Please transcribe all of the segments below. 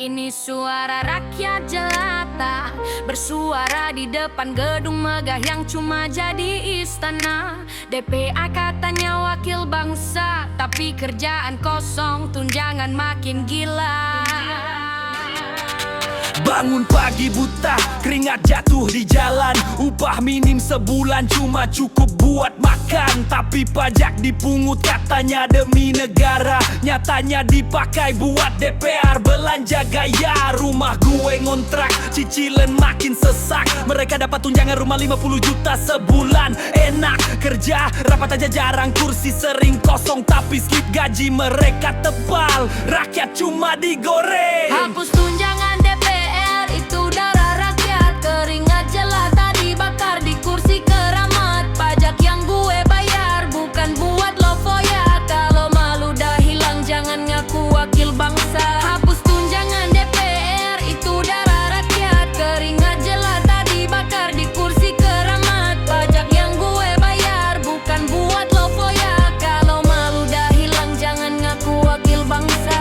Ini suara rakyat jelata, bersuara di depan gedung megah yang cuma jadi istana. DPA katanya wakil bangsa, tapi kerjaan kosong, tunjangan makin gila. Bangun pagi buta, keringat jatuh di jalan. Upah minim sebulan cuma cukup buat makan. Tapi pajak dipungut katanya demi negara, nyatanya dipakai buat DPR belanja gaya. Rumah gue ngontrak, cicilan makin sesak. Mereka dapat tunjangan rumah 50 juta sebulan. Enak kerja, rapat aja jarang, kursi sering kosong. Tapi skip gaji mereka tebal, rakyat cuma digoreng. Hapus tunjangan DPR, itu darah rakyat. Keringat jelata dibakar di kursi keramat. Pajak yang gue bayar bukan buat lo foya. Kalau malu dah hilang jangan ngaku wakil bangsa. Hapus tunjangan DPR, itu darah rakyat. Keringat jelata dibakar di kursi keramat. Pajak yang gue bayar bukan buat lo foya. Kalau malu dah hilang jangan ngaku wakil bangsa.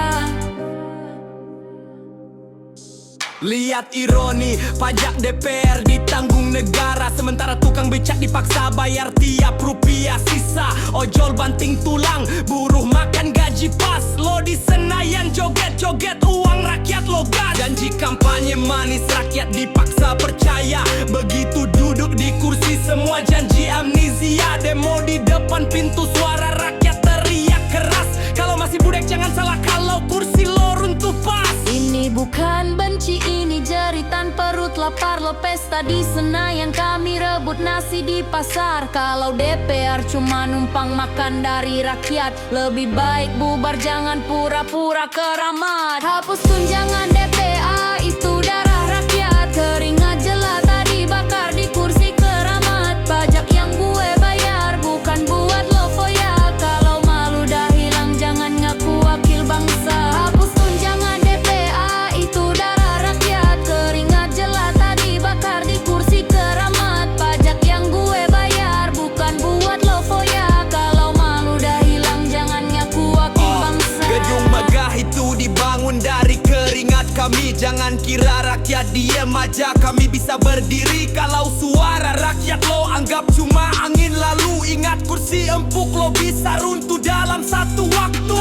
Lihat ironi, pajak DPR ditanggung negara, sementara tukang becak dipaksa bayar tiap rupiah sisa. Ojol banting tulang, buruh makan gaji pas. Lo di Senayan joget-joget uang rakyat lo gas. Janji kampanye manis rakyat dipaksa percaya. Begitu duduk di kursi semua janji amnesia. Demo di depan pintu suara rakyat teriak keras. Kalau masih budek jangan salah kalau kursi lo runtuh pas. Ini bukan benci, ini jeritan perut lapar. Lo pesta di Senayan, kami rebut nasi di pasar. Kalau DPR cuma numpang makan dari rakyat, lebih baik bubar jangan pura-pura keramat. Hapus tunjangan DPA, itu darah rakyat. Keringat jelata dibakar di kursi keramat. Pajak yang gue bayar bukan buat lo foya. Kalau malu dah hilang jangan ngaku wakil bangsa. Hapus tunjangan DPA, itu darah rakyat. Keringat jelata dibakar di kursi keramat. Pajak yang gue bayar bukan buat lo foya. Kalau malu dah hilang jangan ngaku wakil bangsa. Gedung megah itu dibangun dari keringat kami. Jangan kira rakyat diem aja, kami bisa berdiri. Kalau suara rakyat lo anggap cuma angin lalu, ingat kursi empuk lo bisa runtuh dalam satu waktu.